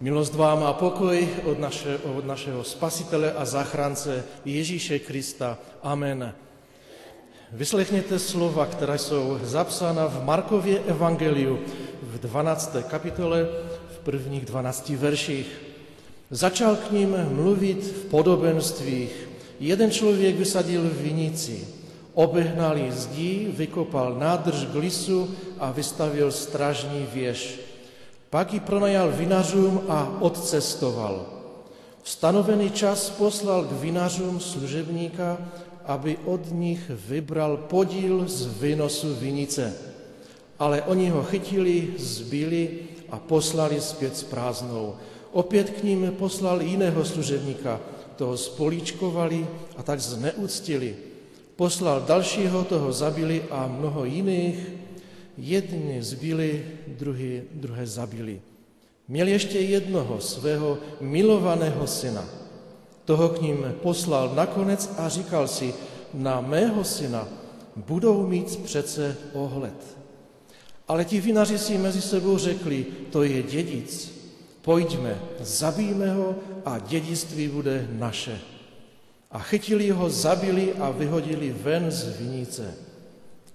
Milost vám a pokoj od našeho Spasitele a záchránce Ježíše Krista. Amen. Vyslechněte slova, která jsou zapsána v Markově evangeliu v 12. kapitole v prvních 12 verších. Začal k ním mluvit v podobenstvích. Jeden člověk vysadil vinici, obehnal ji zdí, vykopal nádrž k lisu a vystavil strážní věž. Pak ji pronajal vinařům a odcestoval. V stanovený čas poslal k vinařům služebníka, aby od nich vybral podíl z výnosu vinice. Ale oni ho chytili, zbili a poslali zpět s prázdnou. Opět k ním poslal jiného služebníka, toho spolíčkovali a tak zneuctili. Poslal dalšího, toho zabili a mnoho jiných, jedni zbili, druhé zabili. Měl ještě jednoho svého milovaného syna. Toho k ním poslal nakonec a říkal si, na mého syna budou mít přece ohled. Ale ti vinaři si mezi sebou řekli, to je dědic, pojďme, zabijme ho a dědictví bude naše. A chytili ho, zabili a vyhodili ven z vinice.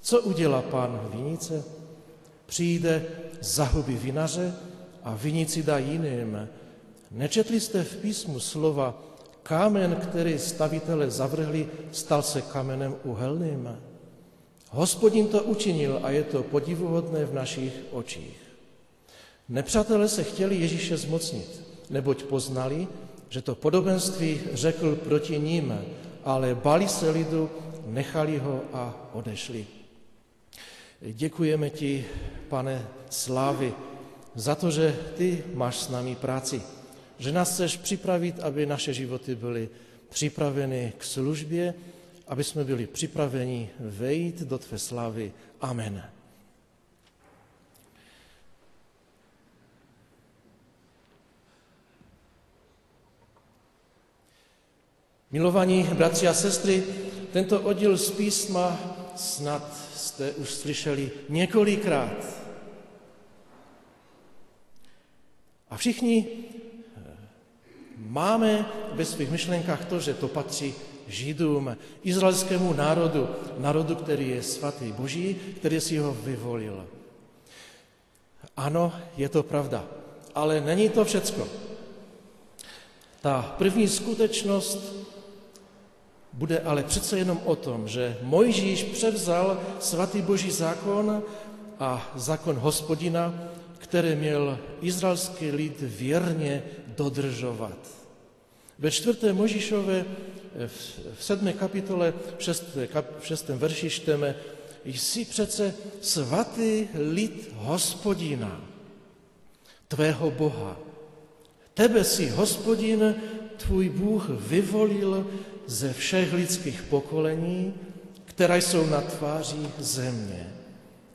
Co udělá pán vinice? Přijde, zahubí vinaře a vinici dá jiným. Nečetli jste v písmu slova, kámen, který stavitelé zavrhli, stal se kamenem uhelným? Hospodin to učinil a je to podivuhodné v našich očích. Nepřátelé se chtěli Ježíše zmocnit, neboť poznali, že to podobenství řekl proti ním, ale báli se lidu, nechali ho a odešli. Děkujeme ti, Pane slávy, za to, že ty máš s námi práci, že nás chceš připravit, aby naše životy byly připraveny k službě, aby jsme byli připraveni vejít do tvé slávy. Amen. Milovaní bratři a sestry, tento oddíl z písma snad jste už slyšeli několikrát. A všichni máme ve svých myšlenkách to, že to patří Židům, izraelskému národu, který je svatý Boží, který si ho vyvolil. Ano, je to pravda, ale není to všecko. Ta první skutečnost bude ale přece jenom o tom, že Mojžíš převzal svatý Boží zákon a zákon Hospodina, který měl izraelský lid věrně dodržovat. Ve 4. Mojžíšově v 7. kapitole v 6. verši čteme, jsi přece svatý lid Hospodina, tvého Boha. Tebe si Hospodin, tvůj Bůh, vyvolil ze všech lidských pokolení, která jsou na tváři země,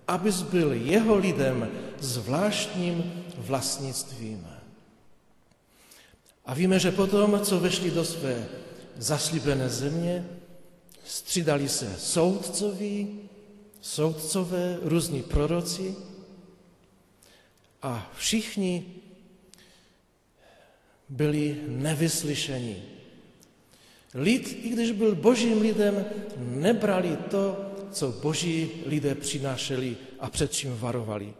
abys byl jeho lidem zvláštním vlastnictvím. A víme, že potom, co vešli do své zaslíbené země, střídali se soudcové, různí proroci a všichni byli nevyslyšeni. Lid, i když byl božím lidem, nebrali to, co boží lidé přinášeli a před čím varovali.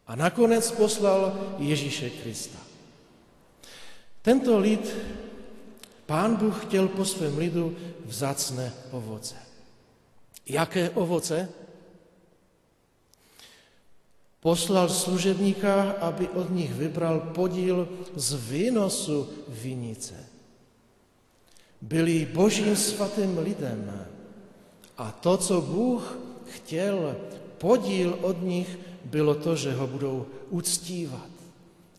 A nakonec poslal Ježíše Krista. Tento lid, Pán Bůh chtěl po svém lidu vzácné ovoce. Jaké ovoce? Poslal služebníka, aby od nich vybral podíl z výnosu vinice. Byli božím svatým lidem a to, co Bůh chtěl, podíl od nich, bylo to, že ho budou uctívat,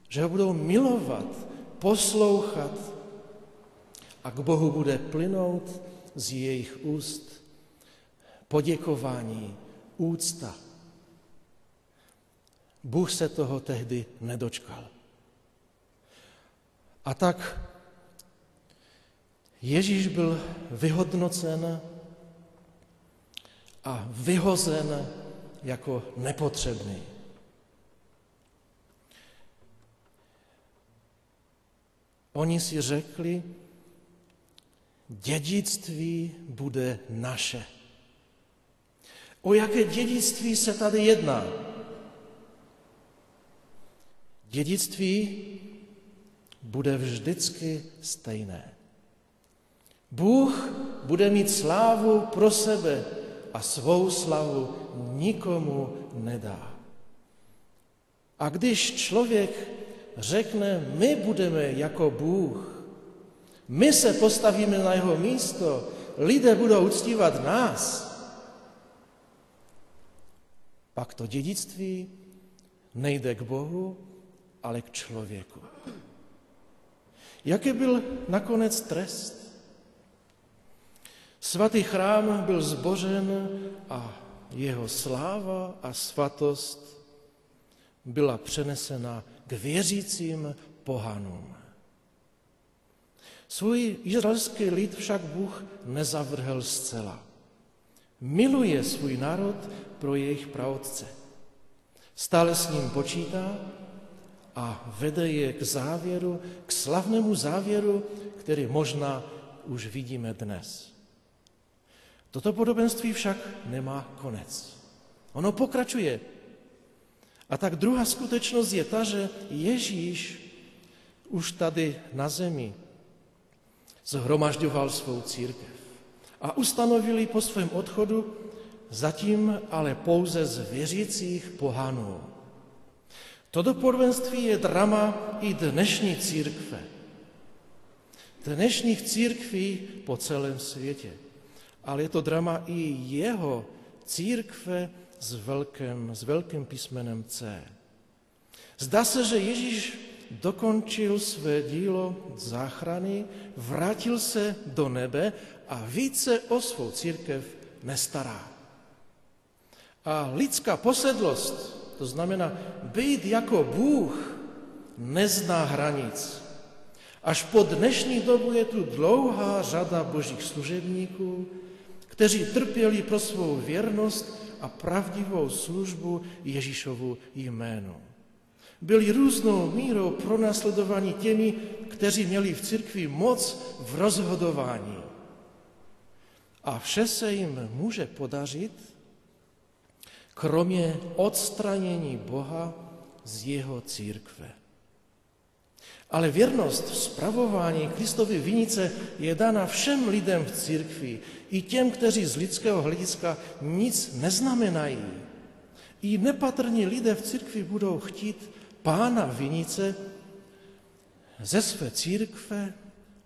že ho budou milovat, poslouchat a k Bohu bude plynout z jejich úst poděkování, úcta. Bůh se toho tehdy nedočkal. A tak Ježíš byl vyhodnocen a vyhozen jako nepotřebný. Oni si řekli, dědictví bude naše. O jaké dědictví se tady jedná? Dědictví bude vždycky stejné. Bůh bude mít slávu pro sebe a svou slavu nikomu nedá. A když člověk řekne, my budeme jako Bůh, my se postavíme na jeho místo, lidé budou uctívat nás, pak to dědictví nejde k Bohu, ale k člověku. Jaký byl nakonec trest? Svatý chrám byl zbořen a jeho sláva a svatost byla přenesena k věřícím pohanům. Svůj izraelský lid však Bůh nezavrhl zcela. Miluje svůj národ pro jejich praotce. Stále s ním počítá a vede je k závěru, k slavnému závěru, který možná už vidíme dnes. Toto podobenství však nemá konec. Ono pokračuje. A tak druhá skutečnost je ta, že Ježíš už tady na zemi zhromažďoval svou církev a ustanovil ji po svém odchodu, zatím ale pouze z věřících pohanů. Toto podobenství je drama i dnešní církve. Dnešních církví po celém světě. Ale je to drama i jeho církve s velkým písmenem C. Zdá se, že Ježíš dokončil své dílo záchrany, vrátil se do nebe a více o svou církev nestará. A lidská posedlost, to znamená být jako Bůh, nezná hranic. Až po dnešní dobu je tu dlouhá řada božích služebníků, kteří trpěli pro svou věrnost a pravdivou službu Ježíšovu jménu. Byli různou mírou pronásledovaní těmi, kteří měli v církvi moc v rozhodování. A vše se jim může podařit, kromě odstranění Boha z jeho církve. Ale věrnost v spravování Kristovy vinice je dána všem lidem v církvi, i těm, kteří z lidského hlediska nic neznamenají. I nepatrní lidé v církvi budou chtít pána vinice ze své církve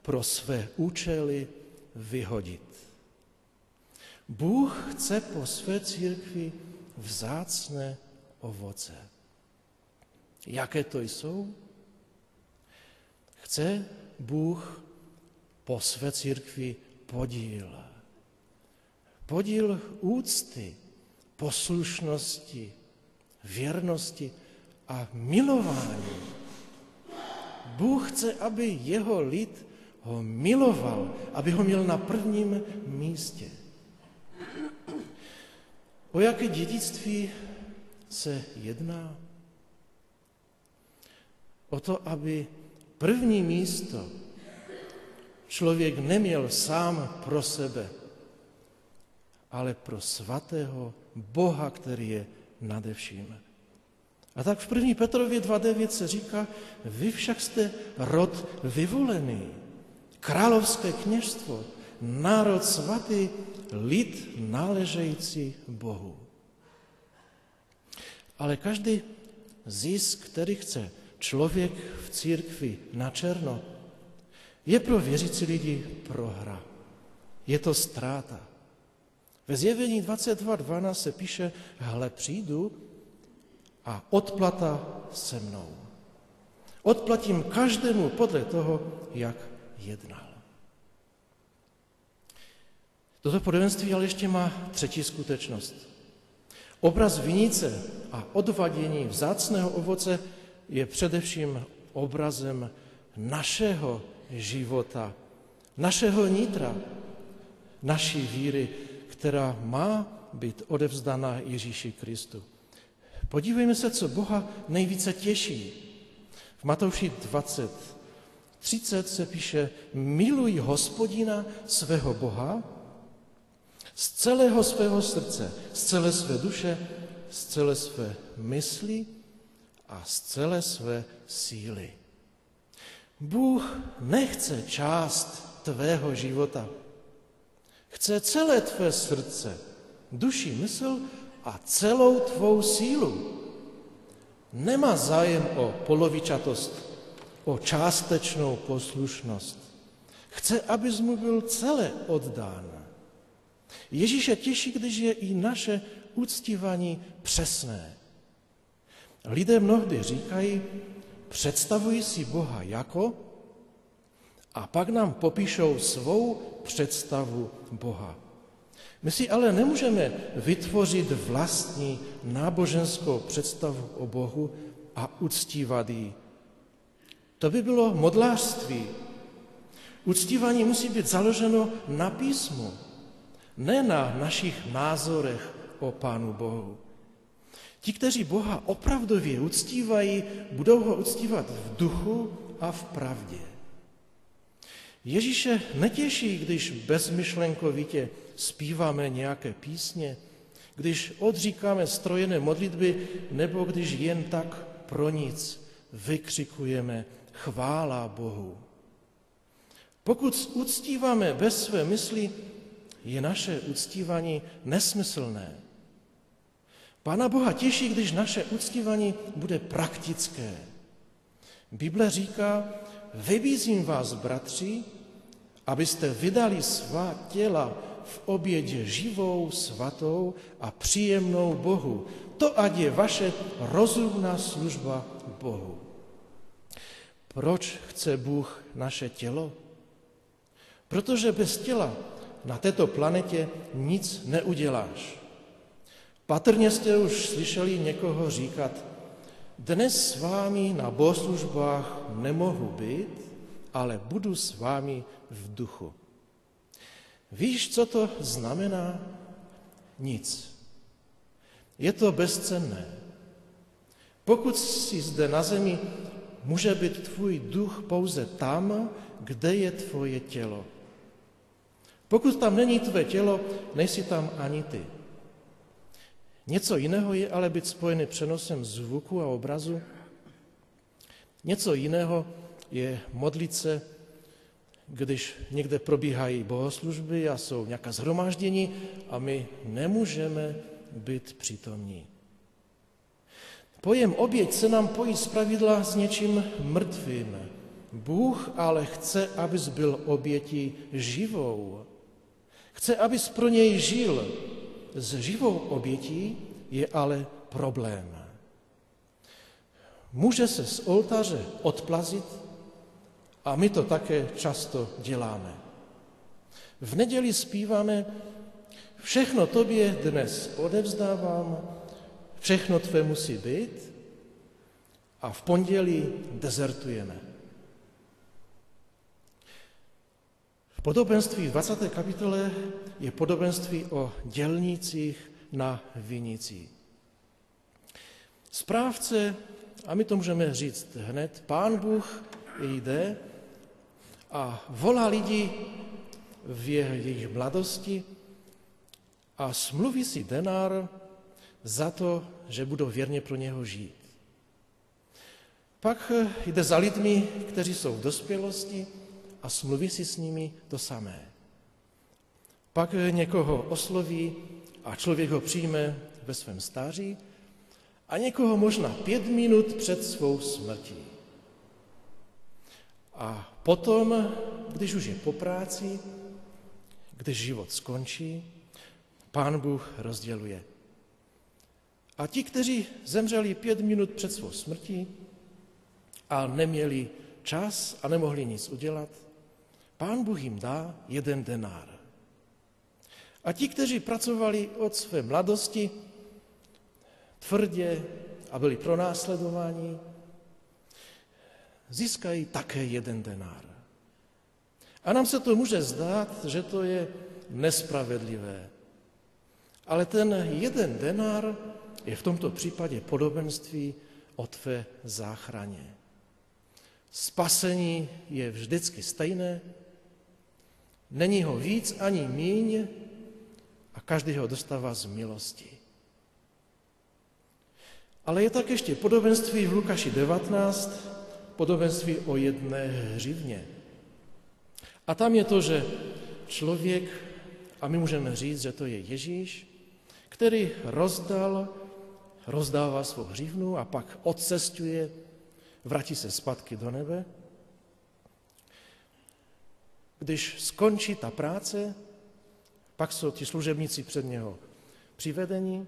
pro své účely vyhodit. Bůh chce po své církvi vzácné ovoce. Jaké to jsou? Chce Bůh po své církvi podíl. Podíl úcty, poslušnosti, věrnosti a milování. Bůh chce, aby jeho lid ho miloval, aby ho měl na prvním místě. O jaké dědictví se jedná? O to, aby první místo člověk neměl sám pro sebe, ale pro svatého Boha, který je nade vším. A tak v 1. Petrově 2.9 se říká, vy však jste rod vyvolený, královské kněžstvo, národ svatý, lid náležející Bohu. Ale každý zisk, který chce člověk v církvi na černo, je pro věřící lidi prohra. Je to ztráta. Ve Zjevení 22.12 se píše, hle, přijdu a odplata se mnou. Odplatím každému podle toho, jak jednal. Toto podobenství ale ještě má třetí skutečnost. Obraz vinice a odvadění vzácného ovoce je především obrazem našeho života, našeho nitra, naší víry, která má být odevzdána Ježíši Kristu. Podívejme se, co Boha nejvíce těší. V Matouši 20, 30 se píše, miluj Hospodina svého Boha z celého svého srdce, z celé své duše, z celé své mysli a z celé své síly. Bůh nechce část tvého života. Chce celé tvé srdce, duši, mysl a celou tvou sílu. Nemá zájem o polovičatost, o částečnou poslušnost. Chce, abys mu byl celé oddán. Ježíše těší, když je i naše uctívání přesné. Lidé mnohdy říkají, představují si Boha jako, a pak nám popíšou svou představu Boha. My si ale nemůžeme vytvořit vlastní náboženskou představu o Bohu a uctívat ji. To by bylo modlářství. Uctívání musí být založeno na písmu, ne na našich názorech o Pánu Bohu. Ti, kteří Boha opravdově uctívají, budou ho uctívat v duchu a v pravdě. Ježíše netěší, když bezmyšlenkovitě zpíváme nějaké písně, když odříkáme strojené modlitby, nebo když jen tak pro nic vykřikujeme chvála Bohu. Pokud uctíváme bez své mysli, je naše uctívání nesmyslné. Pána Boha těší, když naše uctívání bude praktické. Bible říká, vybízím vás, bratři, abyste vydali svá těla v obědě živou, svatou a příjemnou Bohu. To ať je vaše rozumná služba Bohu. Proč chce Bůh naše tělo? Protože bez těla na této planetě nic neuděláš. Patrně jste už slyšeli někoho říkat, dnes s vámi na bohoslužbách nemohu být, ale budu s vámi v duchu. Víš, co to znamená? Nic. Je to bezcenné. Pokud jsi zde na zemi, může být tvůj duch pouze tam, kde je tvoje tělo. Pokud tam není tvé tělo, nejsi tam ani ty. Něco jiného je ale být spojený přenosem zvuku a obrazu. Něco jiného je modlit se, když někde probíhají bohoslužby a jsou nějaká shromáždění a my nemůžeme být přítomní. Pojem oběť se nám pojí zpravidla s něčím mrtvým. Bůh ale chce, abys byl obětí živou. Chce, abys pro něj žil. S živou obětí je ale problém. Může se z oltáře odplazit a my to také často děláme. V neděli zpíváme, všechno tobě dnes odevzdávám, všechno tvé musí být, a v pondělí dezertujeme. V podobenství v 20. kapitole je podobenství o dělnících na vinici. Správce, a my to můžeme říct hned, Pán Bůh jde a volá lidi v jejich mladosti a smluví si denár za to, že budou věrně pro něho žít. Pak jde za lidmi, kteří jsou v dospělosti, a smluví si s nimi to samé. Pak někoho osloví a člověk ho přijme ve svém stáří a někoho možná 5 minut před svou smrtí. A potom, když už je po práci, když život skončí, Pán Bůh rozděluje. A ti, kteří zemřeli 5 minut před svou smrtí a neměli čas a nemohli nic udělat, Pán Bůh jim dá 1 denár. A ti, kteří pracovali od své mladosti tvrdě a byli pronásledováni, získají také 1 denár. A nám se to může zdát, že to je nespravedlivé. Ale ten 1 denár je v tomto případě podobenství o tvé záchraně. Z spasení je vždycky stejné, není ho víc ani míň a každý ho dostává z milosti. Ale je tak ještě podobenství v Lukáši 19, podobenství o jedné hřivně. A tam je to, že člověk, a my můžeme říct, že to je Ježíš, který rozdává svou hřivnu a pak odcestuje, vrátí se zpátky do nebe. Když skončí ta práce, pak jsou ti služebníci před něho přivedeni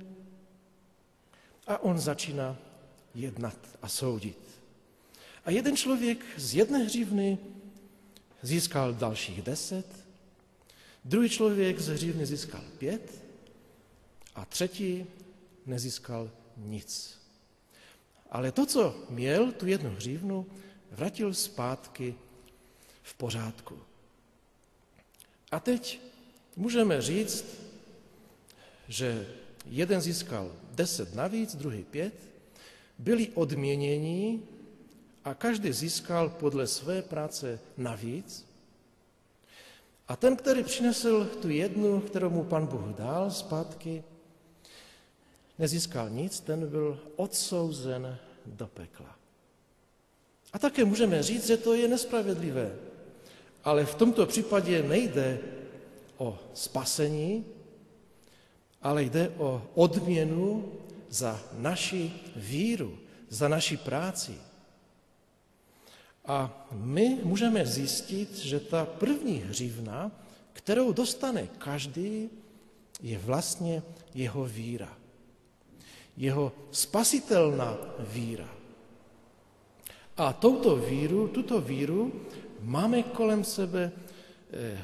a on začíná jednat a soudit. A jeden člověk z jedné hřivny získal dalších 10, druhý člověk z hřivny získal 5 a třetí nezískal nic. Ale to, co měl, tu jednu hřivnu, vrátil zpátky v pořádku. A teď můžeme říct, že jeden získal 10 navíc, druhý 5, byli odměněni a každý získal podle své práce navíc. A ten, který přinesl tu jednu, kterou mu Pan Bůh dal zpátky, nezískal nic, ten byl odsouzen do pekla. A také můžeme říct, že to je nespravedlivé. Ale v tomto případě nejde o spasení, ale jde o odměnu za naši víru, za naši práci. A my můžeme zjistit, že ta první hřivna, kterou dostane každý, je vlastně jeho víra. Jeho spasitelná víra. A tuto víru máme kolem sebe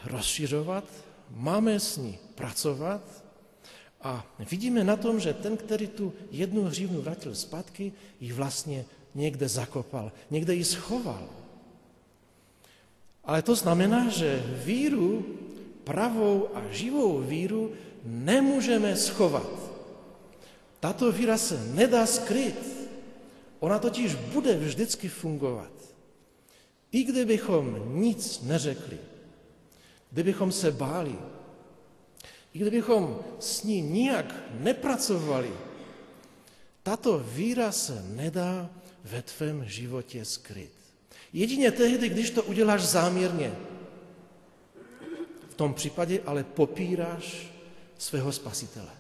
rozšiřovat, máme s ní pracovat a vidíme na tom, že ten, který tu jednu hřivnu vrátil zpátky, ji vlastně někde zakopal, někde ji schoval. Ale to znamená, že víru, pravou a živou víru nemůžeme schovat. Tato víra se nedá skryt. Ona totiž bude vždycky fungovat. I kdybychom nic neřekli, kdybychom se báli, i kdybychom s ní nijak nepracovali, tato víra se nedá ve tvém životě skryt. Jedině tehdy, když to uděláš záměrně. V tom případě ale popíráš svého spasitele.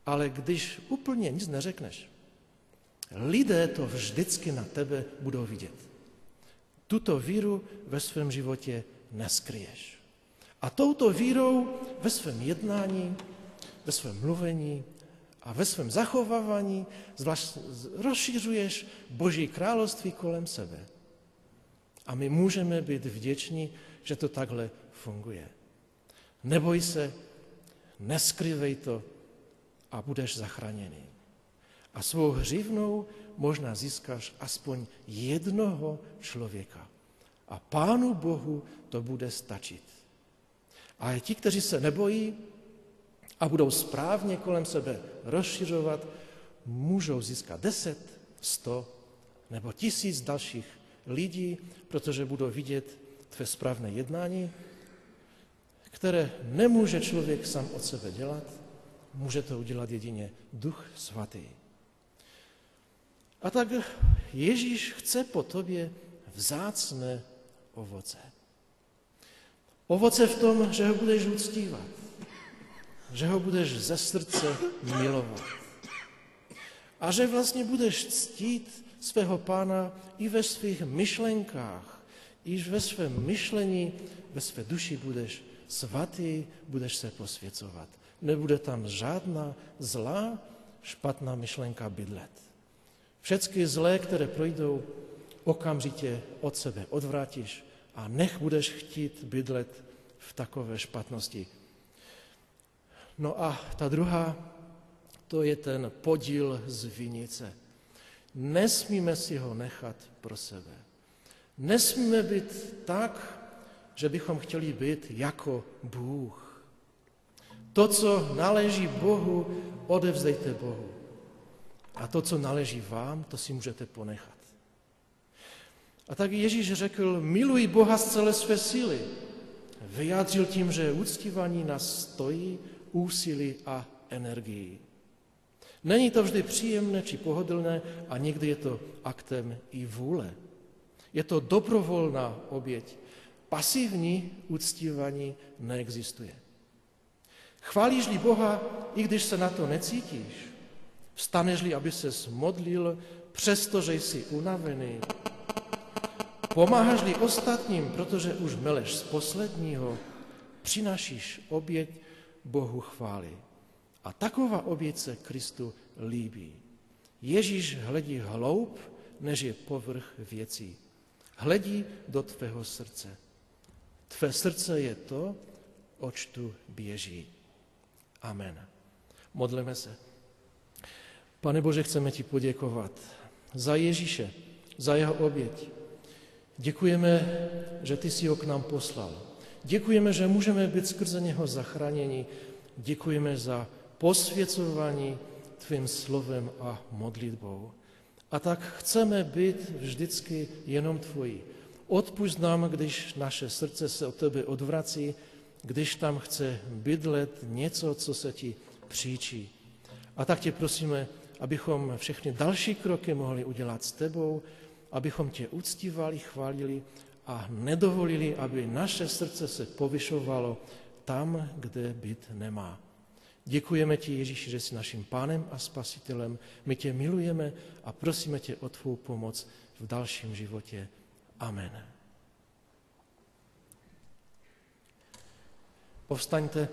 Ale když úplně nic neřekneš, lidé to vždycky na tebe budou vidět. Tuto víru ve svém životě neskryješ. A touto vírou ve svém jednání, ve svém mluvení a ve svém zachovávání rozšiřuješ Boží království kolem sebe. A my můžeme být vděční, že to takhle funguje. Neboj se, neskrývej to a budeš zachráněný. A svou hřivnou možná získáš aspoň jednoho člověka. A Pánu Bohu to bude stačit. A ti, kteří se nebojí a budou správně kolem sebe rozšiřovat, můžou získat 10, 100 nebo 1000 dalších lidí, protože budou vidět tvé správné jednání, které nemůže člověk sám od sebe dělat, může to udělat jedině Duch Svatý. A tak Ježíš chce po tobě vzácné ovoce. Ovoce v tom, že ho budeš uctívat, že ho budeš ze srdce milovat a že vlastně budeš ctít svého Pána i ve svých myšlenkách, i ve svém myšlení, ve své duši budeš svatý, budeš se posvěcovat. Nebude tam žádná zlá, špatná myšlenka bydlet. Všechny zlé, které projdou, okamžitě od sebe odvrátíš a nech budeš chtít bydlet v takové špatnosti. No a ta druhá, to je ten podíl z vinice. Nesmíme si ho nechat pro sebe. Nesmíme být tak, že bychom chtěli být jako Bůh. To, co náleží Bohu, odevzdejte Bohu. A to, co náleží vám, to si můžete ponechat. A tak Ježíš řekl, miluj Boha z celé své síly. Vyjádřil tím, že uctívání nás stojí úsilí a energii. Není to vždy příjemné či pohodlné a někdy je to aktem i vůle. Je to dobrovolná oběť. Pasivní uctívání neexistuje. Chválíš-li Boha, i když se na to necítíš, vstaneš-li, aby ses modlil, přestože jsi unavený, pomáháš-li ostatním, protože už meleš z posledního, přinášíš oběť Bohu chvály. A taková oběť se Kristu líbí. Ježíš hledí hloub, než je povrch věcí. Hledí do tvého srdce. Tvé srdce je to, oč tu běží. Amen. Modleme se. Pane Bože, chceme ti poděkovat za Ježíše, za jeho oběť. Děkujeme, že ty jsi ho k nám poslal. Děkujeme, že můžeme být skrze něho zachráněni. Děkujeme za posvěcování tvým slovem a modlitbou. A tak chceme být vždycky jenom tvoji. Odpusť nám, když naše srdce se od tebe odvrací, když tam chce bydlet něco, co se ti příčí. A tak tě prosíme, abychom všechny další kroky mohli udělat s tebou, abychom tě uctívali, chválili a nedovolili, aby naše srdce se povyšovalo tam, kde být nemá. Děkujeme ti, Ježíši, že jsi naším Pánem a Spasitelem. My tě milujeme a prosíme tě o tvou pomoc v dalším životě. Amen. Povstaňte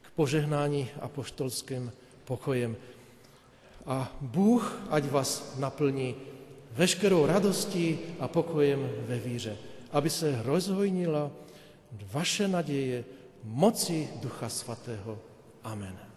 k požehnání apoštolským pokojem a Bůh ať vás naplní veškerou radostí a pokojem ve víře, aby se rozhojnila vaše naděje moci Ducha Svatého. Amen.